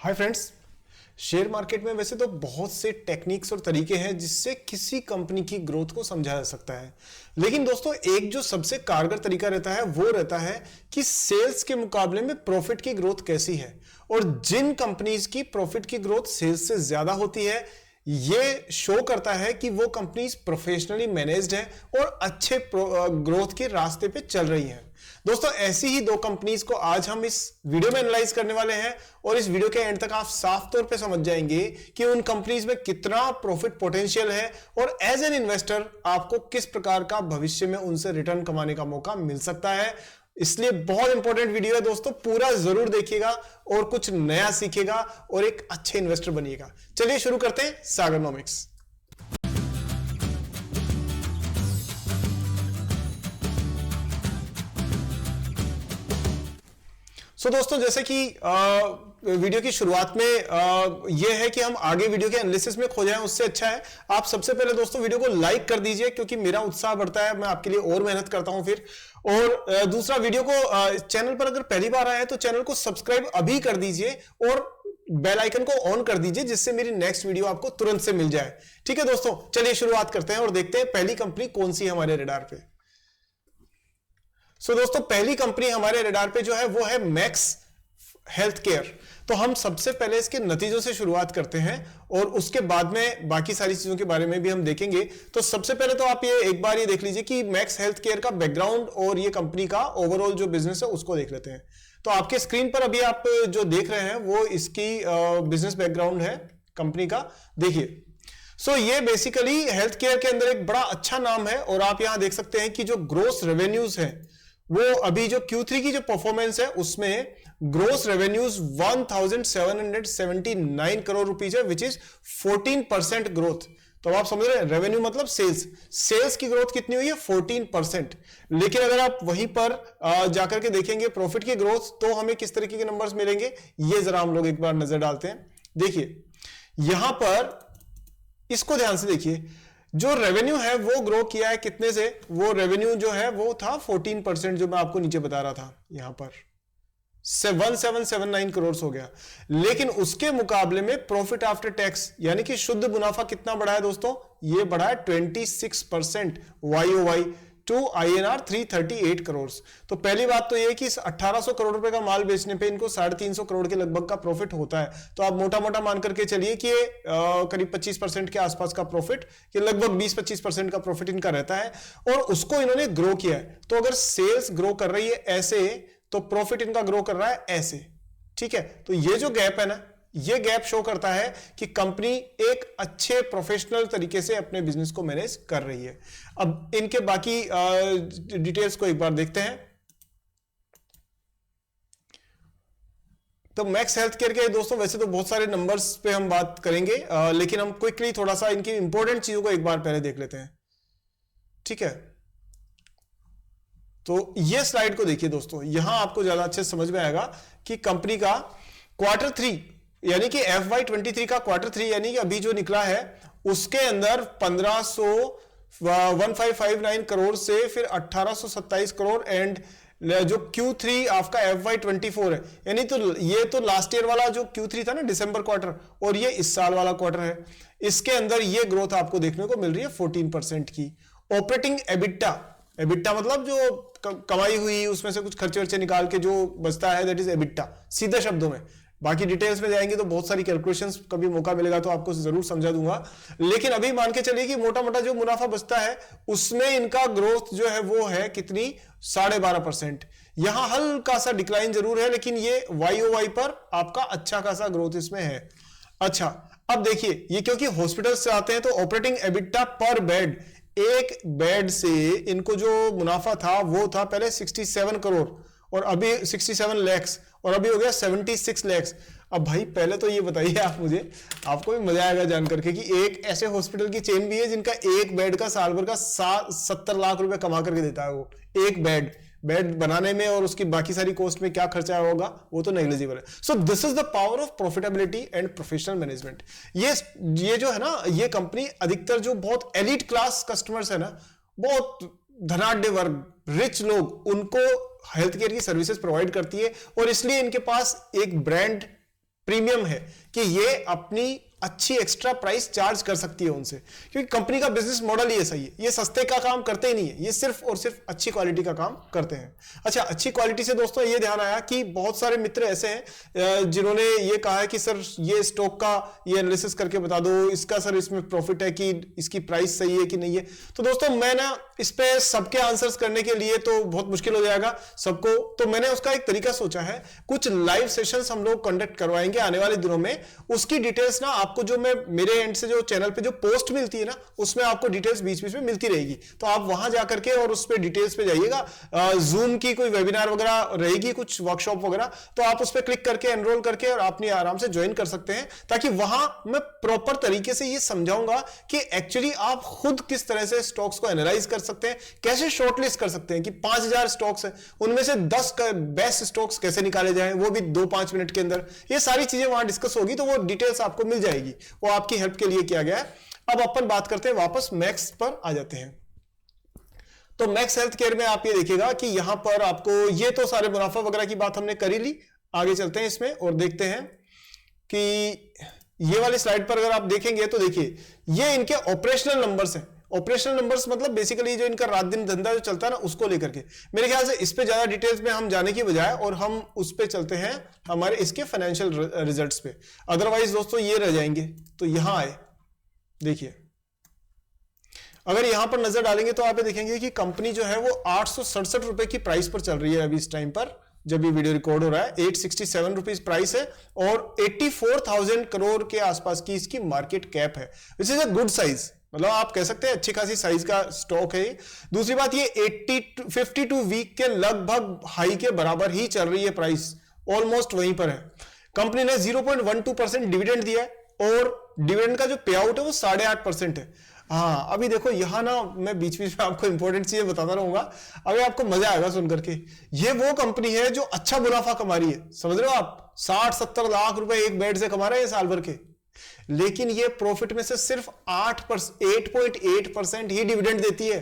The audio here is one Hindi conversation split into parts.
Hi friends. शेयर मार्केट में वैसे तो बहुत से टेक्निक्स और तरीके हैं जिससे किसी कंपनी की ग्रोथ को समझा जा सकता है, लेकिन दोस्तों एक जो सबसे कारगर तरीका रहता है वो रहता है कि सेल्स के मुकाबले में प्रॉफिट की ग्रोथ कैसी है। और जिन कंपनीज की प्रॉफिट की ग्रोथ सेल्स से ज्यादा होती है, ये शो करता है कि वो कंपनीज प्रोफेशनली मैनेज्ड है और अच्छे ग्रोथ के रास्ते पे चल रही हैं। दोस्तों ऐसी ही दो कंपनीज को आज हम इस वीडियो में एनालाइज करने वाले हैं और इस वीडियो के एंड तक आप साफ तौर पे समझ जाएंगे कि उन कंपनीज में कितना प्रॉफिट पोटेंशियल है और एज एन इन्वेस्टर आपको किस प्रकार का भविष्य में उनसे रिटर्न कमाने का मौका मिल सकता है। इसलिए बहुत इंपॉर्टेंट वीडियो है दोस्तों, पूरा जरूर देखिएगा और कुछ नया सीखिएगा और एक अच्छे इन्वेस्टर बनिएगा। चलिए शुरू करते हैं सागरनॉमिक्स। दोस्तों जैसे कि वीडियो की शुरुआत में यह है कि हम आगे वीडियो के एनालिसिस में खो जाएं, उससे अच्छा है आप सबसे पहले दोस्तों वीडियो को लाइक कर दीजिए, क्योंकि मेरा उत्साह बढ़ता है, मैं आपके लिए और मेहनत करता हूं फिर। और दूसरा, वीडियो को चैनल पर अगर पहली बार आया है तो चैनल को सब्सक्राइब अभी कर दीजिए और बेल आइकन को ऑन कर दीजिए, जिससे मेरी नेक्स्ट वीडियो आपको तुरंत से मिल जाए। ठीक है दोस्तों, चलिए शुरुआत करते हैं और देखते हैं पहली कंपनी कौन सी है हमारे रडार पे। दोस्तों पहली कंपनी हमारे रडार पे जो है वो है मैक्स हेल्थ केयर। तो हम सबसे पहले इसके नतीजों से शुरुआत करते हैं और उसके बाद में बाकी सारी चीजों के बारे में भी हम देखेंगे। तो सबसे पहले तो आप ये एक बार ये देख लीजिए कि मैक्स हेल्थ केयर का बैकग्राउंड और ये कंपनी का ओवरऑल जो बिजनेस है उसको देख लेते हैं। तो आपके स्क्रीन पर अभी आप जो देख रहे हैं वो इसकी बिजनेस बैकग्राउंड है कंपनी का। देखिए ये बेसिकली हेल्थ केयर के अंदर एक बड़ा अच्छा नाम है और आप यहां देख सकते हैं कि जो ग्रोस रेवेन्यूज है वो अभी जो Q3 की जो परफॉर्मेंस है उसमें ग्रोस रेवेन्यूज 1779 करोड़ रुपीस है, विच इज 14% ग्रोथ। तो आप समझ रहे हैं, रेवेन्यू मतलब सेल्स की ग्रोथ कितनी हुई है 14%। लेकिन अगर आप वहीं पर जाकर के देखेंगे प्रॉफिट की ग्रोथ तो हमें किस तरीके के नंबर्स मिलेंगे, ये जरा हम लोग एक बार नजर डालते हैं। देखिए यहां पर इसको ध्यान से देखिए, जो रेवेन्यू है वो ग्रो किया है कितने से, वो रेवेन्यू जो है वो था 14%, जो मैं आपको नीचे बता रहा था यहां पर 1779 करोड़ हो गया। लेकिन उसके मुकाबले में प्रॉफिट आफ्टर टैक्स यानी कि शुद्ध मुनाफा कितना बढ़ा है दोस्तों, ये बढ़ा है 26% YOY टू INR 338 करोड़। तो पहली बात तो ये कि इस 1800 करोड़ रुपए का माल बेचने पे इनको 350 करोड़ के लगभग का प्रॉफिट होता है। तो आप मोटा मोटा मान करके चलिए कि करीब 25% के आसपास का प्रॉफिट, कि लगभग 20-25% का प्रॉफिट इनका रहता है और उसको इन्होंने ग्रो किया है। तो अगर सेल्स ग्रो कर रही है ऐसे तो प्रॉफिट इनका ग्रो कर रहा है ऐसे। ठीक है, तो ये जो गैप है ना, ये गैप शो करता है कि कंपनी एक अच्छे प्रोफेशनल तरीके से अपने बिजनेस को मैनेज कर रही है। अब इनके बाकी डिटेल्स को एक बार देखते हैं। तो मैक्स हेल्थ केयर के दोस्तों वैसे तो बहुत सारे नंबर्स पे हम बात करेंगे, लेकिन हम क्विकली थोड़ा सा इनकी इंपॉर्टेंट चीजों को एक बार पहले देख लेते हैं। ठीक है, तो ये स्लाइड को देखिए दोस्तों, यहां आपको ज्यादा अच्छे समझ में आएगा कि कंपनी का Q3 यानी कि FY23 का Q3 यानी कि अभी जो निकला है उसके अंदर 1559 करोड़ से फिर 1827 करोड़ एंड जो Q3 आपका FY24 है, यानी तो ये तो लास्ट ईयर वाला जो Q3 था ना दिसंबर क्वार्टर, और ये इस साल वाला क्वार्टर है, इसके अंदर ये ग्रोथ आपको देखने को मिल रही है 14% की। ऑपरेटिंग एबिटा मतलब जो कमाई हुई उसमें से कुछ खर्चे वर्चे निकाल के जो बचता है, दैट इज एबिटा सीधे शब्दों में। बाकी डिटेल्स में जाएंगे तो बहुत सारी कैलकुलेशंस, कभी मौका मिलेगा तो आपको जरूर समझा दूंगा। लेकिन अभी मान के चलिए कि मोटा मोटा जो मुनाफा बचता है उसमें इनका ग्रोथ जो है वो है कितनी 12.5%। यहां हल्का सा डिक्लाइन जरूर है, लेकिन ये YOY पर आपका अच्छा खासा ग्रोथ इसमें है। अच्छा, अब देखिए ये क्योंकि हॉस्पिटल से आते हैं तो ऑपरेटिंग एबिटा पर बेड, एक बेड से इनको जो मुनाफा था वो था पहले 67 करोड़ और अभी 67 लाख और अभी हो गया 76 लाख। अब भाई पहले तो ये बताइए आप मुझे, आपको भी मजा आएगा जान करके कि एक ऐसे हॉस्पिटल की चेन भी है जिनका एक बेड का साल भर का 70 लाख रुपए कमा करके देता है। वो एक बेड बनाने में और उसकी बाकी सारी कॉस्ट में क्या खर्चा होगा वो तो नेग्लिजिबल है। So this is the power of profitability and professional management. ये जो है ना, ये कंपनी अधिकतर जो बहुत एलिट क्लास कस्टमर्स है ना, बहुत धनाढ्य वर्ग, रिच लोग, उनको हेल्थ केयर की सर्विसेज प्रोवाइड करती है और इसलिए इनके पास एक ब्रांड प्रीमियम है कि ये अपनी अच्छी एक्स्ट्रा प्राइस चार्ज कर सकती है उनसे, क्योंकि कंपनी का बिजनेस मॉडल ही ऐसा ही है, ये सस्ते का काम करते ही नहीं है, ये सिर्फ और सिर्फ अच्छी क्वालिटी का काम करते हैं। अच्छा, अच्छी क्वालिटी से दोस्तों ये ध्यान आया कि बहुत सारे मित्र ऐसे हैं जिन्होंने ये कहा है कि सर ये स्टॉक का ये एनालिसिस करके बता दो, इसका सर इसमें प्रॉफिट है कि इसकी प्राइस सही है कि नहीं है। तो दोस्तों मैं ना इस पे सबके आंसर्स करने के लिए तो बहुत मुश्किल हो जाएगा सबको, तो मैंने उसका एक तरीका सोचा है, कुछ लाइव सेशंस हम लोग कंडक्ट करवाएंगे आने वाले दिनों में, उसकी डिटेल्स ना आपको जो मैं मेरे एंड से जो चैनल पे जो पोस्ट मिलती है ना उसमें आपको डिटेल्स बीच बीच में मिलती रहेगी, तो आप वहां जाकर के और उस पे डिटेल्स पे जाइएगा। जूम की कोई वेबिनार वगैरह रहेगी, कुछ वर्कशॉप वगैरह, तो आप उस पर क्लिक करके एनरोल करके और अपनी आराम से ज्वाइन कर सकते हैं, ताकि वहां मैं प्रॉपर तरीके से ये समझाऊंगा कि एक्चुअली आप खुद किस तरह से स्टॉक्स को एनालाइज कर सकते हैं, कैसे शॉर्टलिस्ट कर सकते हैं कि 5000 स्टॉक्स है उनमें से 10 बेस्ट स्टॉक्स कैसे निकाले जाएं, वो भी 2-5 मिनट के अंदर। ये सारी चीजें वहां डिस्कस होगी, तो वो डिटेल्स आपको मिल जाएगी, वो आपकी हेल्प के लिए किया गया है। अब अपन बात करते हैं, वापस मैक्स पर आ जाते हैं। तो मैक्स हेल्थ केयर में आप ये देखिएगा कि यहां पर आपको ये तो सारे मुनाफा वगैरह की बात हमने कर ही ली। आगे चलते हैं इसमें और देखते हैं कि ये वाली स्लाइड पर अगर आप देखेंगे तो देखिए ये इनके ऑपरेशनल नंबर्स हैं। ऑपरेशनल नंबर्स मतलब बेसिकली जो इनका रात दिन धंधा जो चलता है ना उसको लेकर के, मेरे ख्याल से इस पे ज्यादा डिटेल्स में हम जाने की बजाय और हम उस पे चलते हैं हमारे इसके फाइनेंशियल रिजल्ट्स पे, अदरवाइज दोस्तों ये रह जाएंगे। तो यहां आए, देखिए अगर यहां पर नजर डालेंगे तो आप ये देखेंगे कि कंपनी जो है वो 867 रुपए की प्राइस पर चल रही है अभी इस टाइम पर, जब ये वीडियो रिकॉर्ड हो रहा है 867 रुपीज प्राइस है और 84,000 करोड़ के आसपास की इसकी मार्केट कैप है, which is a good size, मतलब आप कह सकते हैं अच्छी खासी साइज का स्टॉक है। दूसरी बात ये 52 वीक के लगभग हाई के बराबर ही चल रही है प्राइस, ऑलमोस्ट वहीं पर है। कंपनी ने 0.12% डिविडेंड दिया है और डिविडेंड का जो पे आउट है वो 8.5% है। हाँ अभी देखो यहां ना मैं बीच बीच में आपको इंपॉर्टेंट चीजें बताता रहूंगा, अभी आपको मजा आएगा सुन करके। ये वो कंपनी है जो अच्छा मुनाफा कमा रही है, समझ रहे हो आप, 60-70 लाख रुपए एक बेड से कमा रहे हैं साल भर के, लेकिन ये प्रॉफिट में से सिर्फ 8.8% ही डिविडेंड देती है,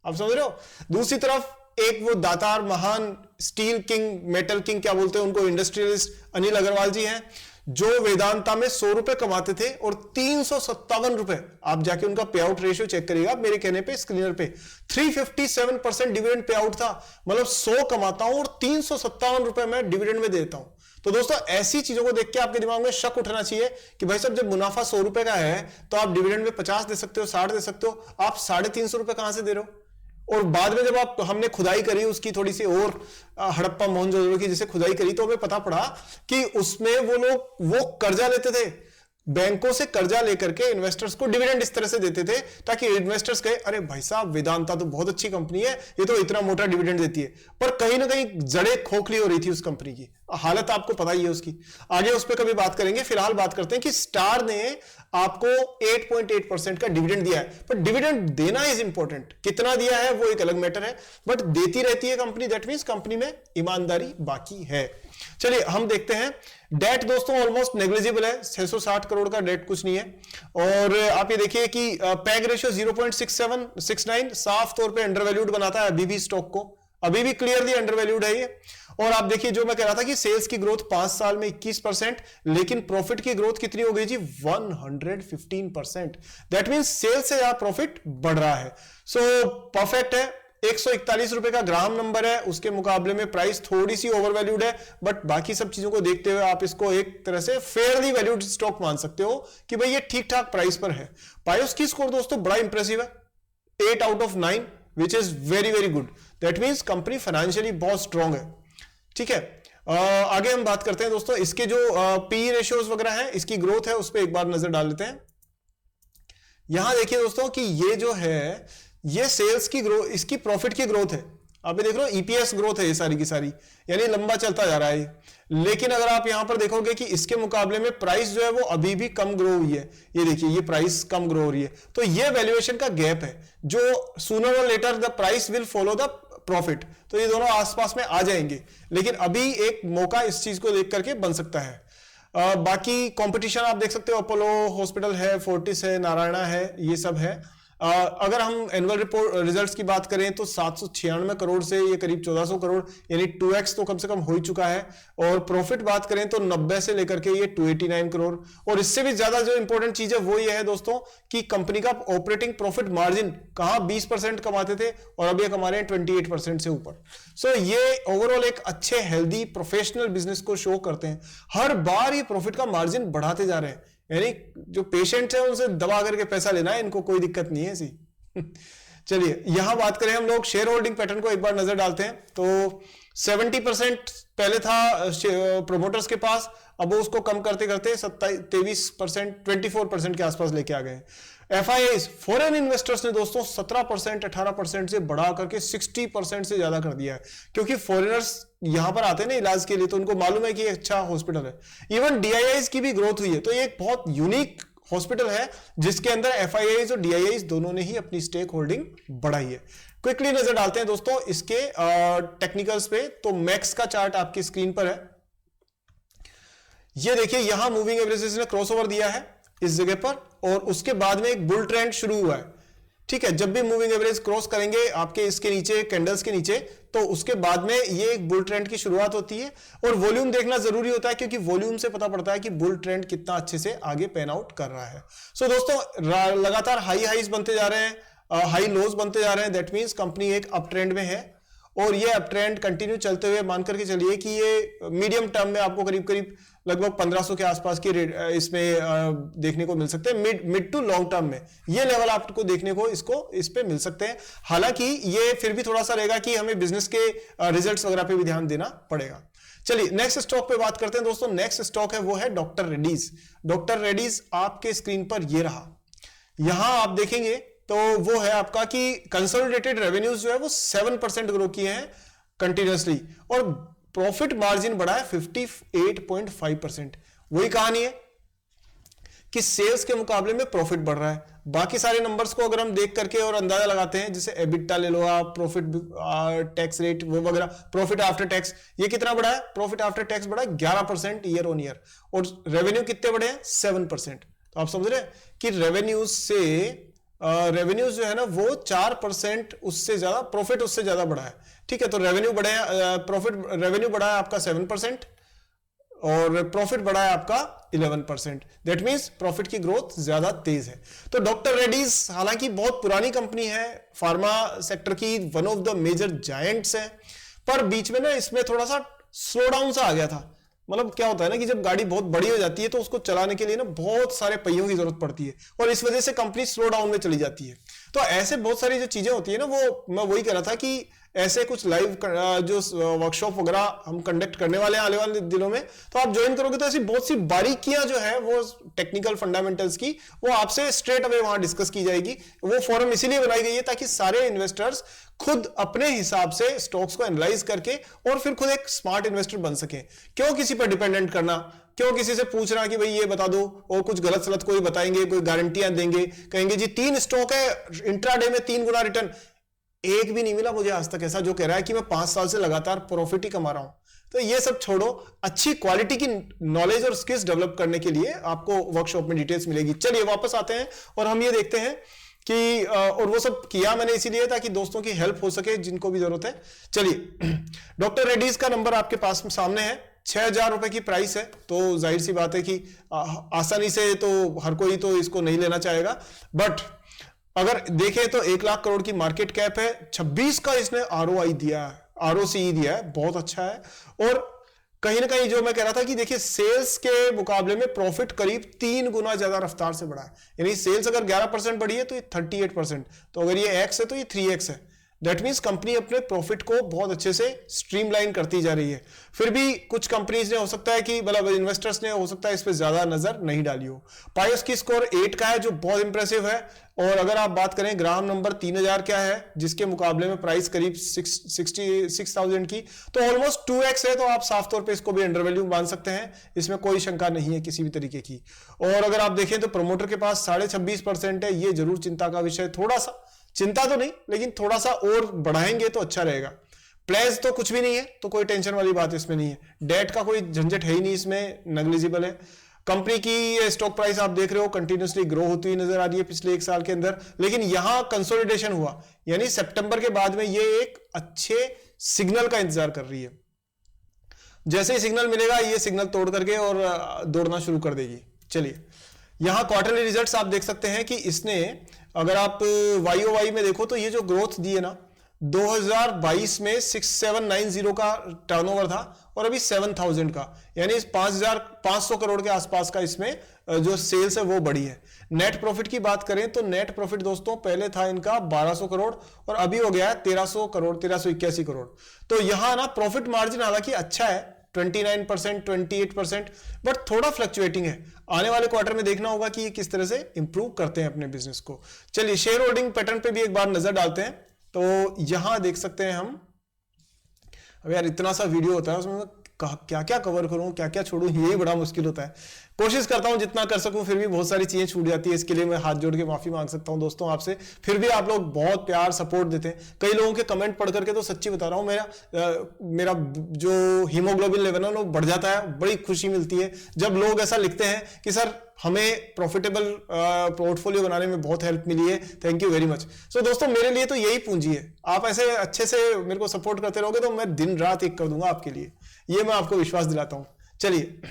आप समझ रहे हो। दूसरी तरफ एक वो दातार महान स्टील किंग, मेटल किंग क्या बोलते हैं उनको, इंडस्ट्रियलिस्ट अनिल अग्रवाल जी हैं, जो वेदांता में 100 रुपए कमाते थे और 357 रुपए, आप जाके उनका पे आउट रेशियो चेक करिएगा मेरे कहने पे स्क्रीनर पे, 357% डिविडेंड पे आउट था, मतलब 100 कमाता हूं और 357 रुपए मैं डिविडेंड में देता हूं। तो दोस्तों ऐसी चीजों को देख के आपके दिमाग में शक उठना चाहिए कि भाई साहब जब मुनाफा 100 रुपए का है तो आप डिविडेंड में 50 दे सकते हो, 60 दे सकते हो, आप 350 रुपए कहां से दे रहे हो। और बाद में जब हमने खुदाई करी उसकी थोड़ी सी और हड़प्पा मोहनजोदड़ो की जैसे खुदाई करी, तो हमें पता पड़ा कि उसमें वो लोग वो कर्जा लेते थे, बैंकों से कर्जा लेकर के इन्वेस्टर्स को डिविडेंड इस तरह से देते थे ताकि इन्वेस्टर्स कहे अरे भाई साहब वेदांता तो बहुत अच्छी कंपनी है, ये तो इतना मोटा डिविडेंड देती है, पर कहीं ना कहीं जड़ें खोखली हो रही थी उस कंपनी की, हालत आपको पता ही है उसकी। आगे उस पर कभी बात करेंगे, फिलहाल बात करते हैं कि स्टार ने आपको 8.8% का डिविडेंड दिया है, पर डिविडेंड देना इज इंपॉर्टेंट, कितना दिया है वो एक अलग मैटर है, बट देती रहती है कंपनी, दैट मींस कंपनी में ईमानदारी बाकी है। चलिए हम देखते हैं, डेट दोस्तों ऑलमोस्ट नेग्लिजिबल है, 660 करोड़ का डेट कुछ नहीं है, और आप ये देखिए कि पैग रेशियो 0.6769 साफ तौर पे अंडरवैल्यूड बनाता है अभी भी स्टॉक को, अभी भी क्लियरली अंडरवैल्यूड है ये। और आप देखिए जो मैं कह रहा था कि सेल्स की ग्रोथ 5 साल में 21%, लेकिन प्रॉफिट की ग्रोथ कितनी हो गई जी 115%, दैट मींस सेल्स से ज्यादा प्रॉफिट बढ़ रहा है। सो परफेक्ट है, 141 रुपए का ग्राम नंबर है, उसके मुकाबले में प्राइस थोड़ी सी ओवरवैल्यूड है, बट बाकी सब चीजों को देखते हुए आप इसको एक तरह से फेयरली वैल्यूड स्टॉक मान सकते हो कि भाई ये ठीक ठाक प्राइस पर है। पायोस की स्कोर दोस्तों बड़ा इंप्रेसिव है, 8 out of 9 which is very very good, that means company financially बहुत स्ट्रांग है। ठीक है, आगे हम बात करते हैं दोस्तों, इसके जो पी रेशियोज वगैरह है, इसकी ग्रोथ है, उस पर एक बार नजर डाल लेते हैं। यहां देखिए दोस्तों कि ये जो है ये सेल्स की ग्रोथ, इसकी प्रॉफिट की ग्रोथ है, आप ये देख रहे हो ईपीएस ग्रोथ है ये सारी की सारी, यानी लंबा चलता जा रहा है। लेकिन अगर आप यहां पर देखोगे कि इसके मुकाबले में प्राइस जो है वो अभी भी कम ग्रो हुई है, ये देखिए ये प्राइस कम ग्रो हो रही है, तो ये वैल्यूएशन का गैप है जो सूनर और later the price will follow the profit, तो ये दोनों आसपास में आ जाएंगे, लेकिन अभी एक मौका इस चीज को देख करके बन सकता है। बाकी कंपटीशन आप देख सकते हो, अपोलो हॉस्पिटल है, फोर्टिस है, नारायणा है, ये सब है। अगर हम एनुअल रिपोर्ट रिजल्ट्स की बात करें तो 796 करोड़ से ये करीब 1400 करोड़, यानी 2x तो कम से कम हो ही चुका है। और प्रॉफिट बात करें तो 90 से लेकर के ये 289 करोड़। और इससे भी ज्यादा जो इंपॉर्टेंट चीज है वो ये है दोस्तों कि कंपनी का ऑपरेटिंग प्रॉफिट मार्जिन कहां 20% कमाते थे और अब ये कमा रहे हैं 28% से ऊपर। सो ये ओवरऑल एक अच्छे हेल्दी प्रोफेशनल बिजनेस को शो करते हैं। हर बार ये प्रॉफिट का मार्जिन बढ़ाते जा रहे हैं, यानी जो पेशेंट है उनसे दबा करके पैसा लेना है, इनको कोई दिक्कत नहीं है ऐसी। चलिए यहां बात करें हम लोग शेयर होल्डिंग पैटर्न को एक बार नजर डालते हैं। तो 70% पहले था प्रोमोटर्स के पास, अब वो उसको कम करते करते 23%, 24% के आसपास लेके आ गए। FIIs फॉरेन इन्वेस्टर्स ने दोस्तों 17%, 18% से बढ़ा करके 60% से ज्यादा कर दिया है, क्योंकि फॉरेनर्स यहां पर आते हैं ना इलाज के लिए, तो उनको मालूम है कि अच्छा हॉस्पिटल है। इवन DIIs की भी ग्रोथ हुई है, तो ये एक बहुत यूनिक हॉस्पिटल है जिसके अंदर FIIs और DIIs दोनों ने ही अपनी स्टेक होल्डिंग बढ़ाई है। क्विकली नजर डालते हैं दोस्तों इसके टेक्निकल्स पे। तो मैक्स का चार्ट आपकी स्क्रीन पर है, ये देखिए यहां मूविंग एवरेजेस ने क्रॉसओवर दिया है इस जगह पर, और उसके बाद में एक बुल ट्रेंड शुरू हुआ है। ठीक है, जब भी मूविंग एवरेज क्रॉस करेंगे आपके इसके नीचे कैंडल्स के नीचे, तो उसके बाद में ये एक बुल ट्रेंड की शुरुआत होती है। और वॉल्यूम देखना जरूरी होता है, क्योंकि वॉल्यूम से पता पड़ता है कि बुल ट्रेंड कितना अच्छे से आगे पैन आउट कर रहा है। सो दोस्तों लगातार हाईज बनते जा रहे हैं, हाई लोज बनते जा रहे हैं, दैट मींस कंपनी एक अप ट्रेंड में है। और ये अप ट्रेंड कंटिन्यू चलते हुए मान करके चलिए कि ये मीडियम टर्म में आपको करीब करीब लगभग 1500 के आसपास की इसमें देखने को मिल सकते हैं। मिड टू लॉन्ग टर्म में ये लेवल आपको देखने को इस पे मिल सकते हैं। हालांकि ये फिर भी थोड़ा सा रहेगा कि हमें बिजनेस के रिजल्ट्स वगैरह पे भी ध्यान देना पड़ेगा। चलिए नेक्स्ट स्टॉक पे बात करते हैं दोस्तों। नेक्स्ट स्टॉक है वो है डॉक्टर रेड्डीज। डॉक्टर रेड्डीज आपके स्क्रीन पर ये रहा, यहां आप देखेंगे तो वो है आपका कि कंसोलिडेटेड रेवेन्यूज जो है वो 7% ग्रो किए हैं कंटिन्यूअसली, और प्रॉफिट मार्जिन बढ़ा है 58.5%। वही कहानी है कि सेल्स के मुकाबले में प्रॉफिट बढ़ रहा है। बाकी सारे नंबर्स को अगर हम देख करके और अंदाजा लगाते हैं, जैसे एबिटा ले लो आप, प्रॉफिट टैक्स रेट वो वगैरह, प्रॉफिट आफ्टर टैक्स ये कितना बढ़ा है, प्रॉफिट आफ्टर टैक्स बढ़ा है 11% ईयर ऑन ईयर, और रेवेन्यू कितने बढ़े हैं 7%। तो आप समझ रहे हैं कि रेवेन्यूज जो है ना वो 4% उससे ज्यादा, प्रॉफिट उससे ज्यादा बढ़ा है। ठीक है, तो रेवेन्यू बढ़े, रेवेन्यू बढ़ा है आपका 7% और प्रॉफिट बढ़ा है आपका 11%। दैट मींस प्रॉफिट की ग्रोथ ज्यादा तेज है। तो डॉक्टर रेड्डीज हालांकि बहुत पुरानी कंपनी है, फार्मा सेक्टर की one of the major giants है, पर बीच में ना इसमें थोड़ा सा स्लो डाउन सा आ गया था। मतलब क्या होता है ना कि जब गाड़ी बहुत बड़ी हो जाती है तो उसको चलाने के लिए ना बहुत सारे पहियों की जरूरत पड़ती है, और इस वजह से कंपनी स्लो डाउन में चली जाती है। तो ऐसे बहुत सारी जो चीजें होती है ना, वो मैं वही कह रहा था कि ऐसे कुछ लाइव जो वर्कशॉप वगैरह हम कंडक्ट करने वाले हैं आने वाले दिनों में, तो आप ज्वाइन करोगे तो ऐसी बहुत सी बारीकियां जो है वो टेक्निकल फंडामेंटल्स की वो आपसे स्ट्रेट अवे वहां डिस्कस की जाएगी। वो फोरम इसीलिए बनाई गई है ताकि सारे इन्वेस्टर्स खुद अपने हिसाब से स्टॉक्स को एनालाइज करके और फिर खुद एक स्मार्ट इन्वेस्टर बन सके। क्यों किसी पर डिपेंडेंट करना, क्यों किसी से पूछना कि भाई ये बता दो, और कुछ गलत सलत कोई बताएंगे, कोई गारंटियां देंगे, कहेंगे जी 3 स्टॉक है इंट्राडे में 3 गुना रिटर्न। एक भी नहीं मिला मुझे आज तक ऐसा जो कह रहा है कि मैं 5 साल से लगातार प्रॉफिट ही कमा रहा हूं। तो ये सब छोड़ो, अच्छी क्वालिटी की नॉलेज और स्किल्स डेवलप करने के लिए आपको वर्कशॉप में डिटेल्स मिलेगी। चलिए वापस आते हैं और हम ये देखते हैं कि और वो सब किया मैंने इसीलिए ताकि दोस्तों की हेल्प हो सके जिनको भी जरूरत है। चलिए डॉक्टर रेड्डीज का नंबर आपके पास सामने है, 6,000 रुपए की प्राइस है, तो जाहिर सी बात है कि आसानी से तो हर कोई तो इसको नहीं लेना चाहेगा, बट अगर देखें तो 1 लाख करोड़ की मार्केट कैप है, 26 का इसने ROI दिया है, ROCE दिया है, बहुत अच्छा है। और कहीं ना कहीं जो मैं कह रहा था कि देखिए सेल्स के मुकाबले में प्रॉफिट करीब 3 गुना ज्यादा रफ्तार से बढ़ा है। यानी सेल्स अगर 11% बढ़ी है तो ये 38%, तो अगर ये x है तो ये 3x है। दैट मीन्स कंपनी अपने प्रॉफिट को बहुत अच्छे से स्ट्रीमलाइन करती जा रही है। फिर भी कुछ कंपनीज ने हो सकता है कि मतलब इन्वेस्टर्स ने हो सकता है इस पे ज्यादा नजर नहीं डाली हो। पायोस की स्कोर 8 का है जो बहुत इंप्रेसिव है, और अगर आप बात करें ग्राम नंबर 3000 क्या है जिसके मुकाबले में प्राइस करीब 66,000 की, तो ऑलमोस्ट 2x है। तो आप साफ तौर पे इसको भी अंडर वैल्यू मान सकते हैं, इसमें कोई शंका नहीं है किसी भी तरीके की। और अगर आप देखें तो प्रमोटर के पास 26.5% है, ये जरूर चिंता का विषय, थोड़ा सा चिंता तो नहीं लेकिन थोड़ा सा और बढ़ाएंगे तो अच्छा रहेगा। प्लेज तो कुछ भी नहीं है, तो कोई टेंशन वाली बात इसमें नहीं है। डेट का कोई झंझट है ही नहीं इसमें, नेग्लिजिबल है। कंपनी की स्टॉक प्राइस आप देख रहे हो कंटिन्यूसली ग्रो होती हुई नजर आ रही है पिछले एक साल के अंदर, लेकिन यहां कंसोलिडेशन हुआ, यानी सितंबर के बाद में ये एक अच्छे सिग्नल का इंतजार कर रही है। जैसे ही सिग्नल मिलेगा ये सिग्नल तोड़ करके और दौड़ना शुरू कर देगी। चलिए यहां क्वार्टरली रिजल्ट्स आप देख सकते हैं कि इसने, अगर आप YOY में देखो तो ये जो ग्रोथ दी है ना, 2022 में 6790 का टर्नओवर था और अभी 7000 का, यानी 5500 करोड़ के आसपास का इसमें जो सेल्स है वो बढ़ी है। नेट प्रॉफिट की बात करें तो नेट प्रॉफिट दोस्तों पहले था इनका 1200 करोड़ और अभी हो गया है 1300 करोड़, 1381 करोड़। तो यहां ना प्रॉफिट मार्जिन हालांकि अच्छा है 29%, 28%, बट थोड़ा फ्लक्चुएटिंग है। आने वाले क्वार्टर में देखना होगा कि ये किस तरह से इंप्रूव करते हैं अपने बिजनेस को। चलिए शेयर होल्डिंग पैटर्न पे भी एक बार नजर डालते हैं। तो यहां देख सकते हैं हम, अब यार इतना सा वीडियो होता है उसमें क्या क्या कवर करूं, क्या क्या छोड़ूं, यही बड़ा मुश्किल होता है। कोशिश करता हूं जितना कर सकूं, फिर भी बहुत सारी चीजें छूट जाती है। इसके लिए मैं हाथ जोड़ के माफी मांग सकता हूं दोस्तों आपसे। फिर भी आप लोग बहुत प्यार सपोर्ट देते हैं। कई लोगों के कमेंट पढ़ करके तो सच्ची बता रहा हूं मेरा जो हीमोग्लोबिन लेवल है वो बढ़ जाता है। बड़ी खुशी मिलती है जब लोग ऐसा लिखते हैं कि सर हमें प्रॉफिटेबल पोर्टफोलियो बनाने में बहुत हेल्प मिली है, थैंक यू वेरी मच। सो दोस्तों मेरे लिए तो यही पूंजी है। आप ऐसे अच्छे से मेरे को सपोर्ट करते रहोगे तो मैं दिन रात एक कर दूंगा आपके लिए, ये मैं आपको विश्वास दिलाता हूं। चलिए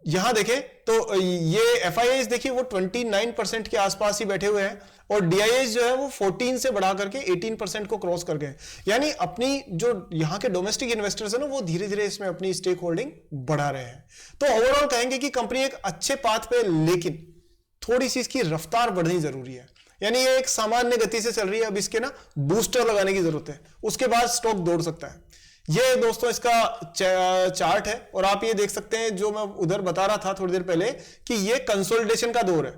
यहां देखें तो ये FIIs देखिए वो 29% के आसपास ही बैठे हुए हैं और DIIs जो है वो 14 से बढ़ा करके 18% को क्रॉस कर गए। यानी अपनी जो यहां के डोमेस्टिक इन्वेस्टर्स है ना वो धीरे धीरे इसमें अपनी स्टेक होल्डिंग बढ़ा रहे हैं। तो ओवरऑल कहेंगे कि कंपनी एक अच्छे पाथ पे, लेकिन थोड़ी सी इसकी रफ्तार बढ़नी जरूरी है। यानी ये एक सामान्य गति से चल रही है, अब इसके ना बूस्टर लगाने की जरूरत है, उसके बाद स्टॉक दौड़ सकता है। ये दोस्तों इसका चार्ट है और आप ये देख सकते हैं जो मैं उधर बता रहा था थोड़ी देर पहले कि ये कंसोलिडेशन का दौर है।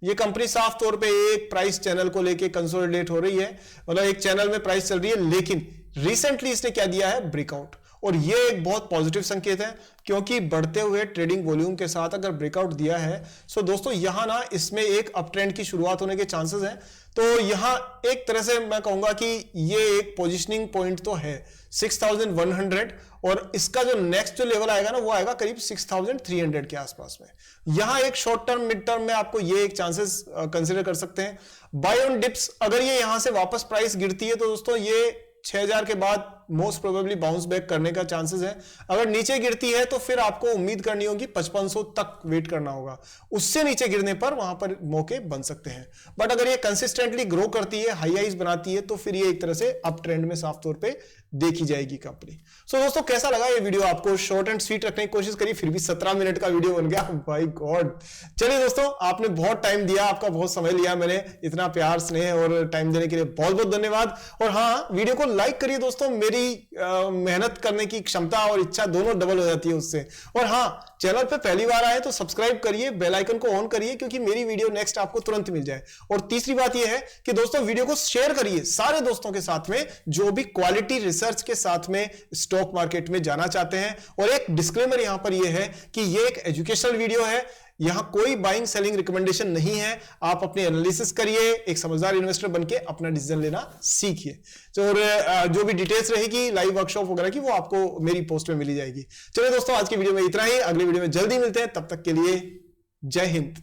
ये कंपनी साफ तौर पे एक प्राइस चैनल को लेके कंसोलिडेट हो रही है, मतलब एक चैनल में प्राइस चल रही है, लेकिन रिसेंटली इसने क्या दिया है, ब्रेकआउट। और ये एक बहुत पॉजिटिव संकेत है क्योंकि बढ़ते हुए ट्रेडिंग वॉल्यूम के साथ अगर ब्रेकआउट दिया है सो दोस्तों यहां ना इसमें एक अप ट्रेंड की शुरुआत होने के चांसेस हैं। तो यहां एक तरह से मैं कहूंगा कि ये एक पोजीशनिंग पॉइंट तो है 6100 और इसका जो नेक्स्ट जो लेवल आएगा ना वो आएगा करीब 6300 के आसपास में। यहां एक शॉर्ट टर्म मिड टर्म में आपको ये एक चांसेस कंसीडर कर सकते हैं। बाय ऑन डिप्स, अगर ये यहां से वापस प्राइस गिरती है तो दोस्तों ये 6000 के बाद मोस्ट प्रोबेबली बाउंस बैक करने का चांसेस है। अगर नीचे गिरती है तो फिर आपको उम्मीद करनी होगी 5500 तक वेट करना होगा, उससे नीचे गिरने पर वहां पर मौके बन सकते हैं। बट अगर ये कंसिस्टेंटली ग्रो करती है, हाई हाइज बनाती है, तो फिर ये एक तरह से अप ट्रेंड में साफ तौर पे देखी जाएगी कंपनी। सो दोस्तों कैसा लगा ये वीडियो? आपको शॉर्ट एंड स्वीट रखने की कोशिश करी, फिर भी 17 मिनट का वीडियो बन गया, भाई गॉड। चलिए दोस्तों आपने बहुत टाइम दिया, आपका बहुत समय लिया मैंने, इतना प्यार स्नेह और टाइम देने के लिए बहुत बहुत धन्यवाद। और हाँ, वीडियो को लाइक करिए दोस्तों, मेरी मेहनत करने की क्षमता और इच्छा दोनों डबल हो जाती है उससे। और हाँ, चैनल पे पहली बार आए तो सब्सक्राइब करिए, बेल आइकन को ऑन करिए क्योंकि मेरी वीडियो नेक्स्ट आपको तुरंत मिल जाए। और तीसरी बात यह है कि दोस्तों वीडियो को शेयर करिए सारे दोस्तों के साथ में जो भी क्वालिटी रिसर्च के साथ में स्टॉक मार्केट में जाना चाहते हैं। और एक डिस्क्लेमर यहां पर यह है कि यह एक एजुकेशनल वीडियो है, यहां कोई बाइंग सेलिंग रिकमेंडेशन नहीं है। आप अपने एनालिसिस करिए, एक समझदार इन्वेस्टर बनके अपना डिसीजन लेना सीखिए। और जो भी डिटेल्स रहेगी लाइव वर्कशॉप वगैरह की वो आपको मेरी पोस्ट में मिली जाएगी। चलिए दोस्तों आज की वीडियो में इतना ही, अगली वीडियो में जल्दी मिलते हैं, तब तक के लिए जय हिंद।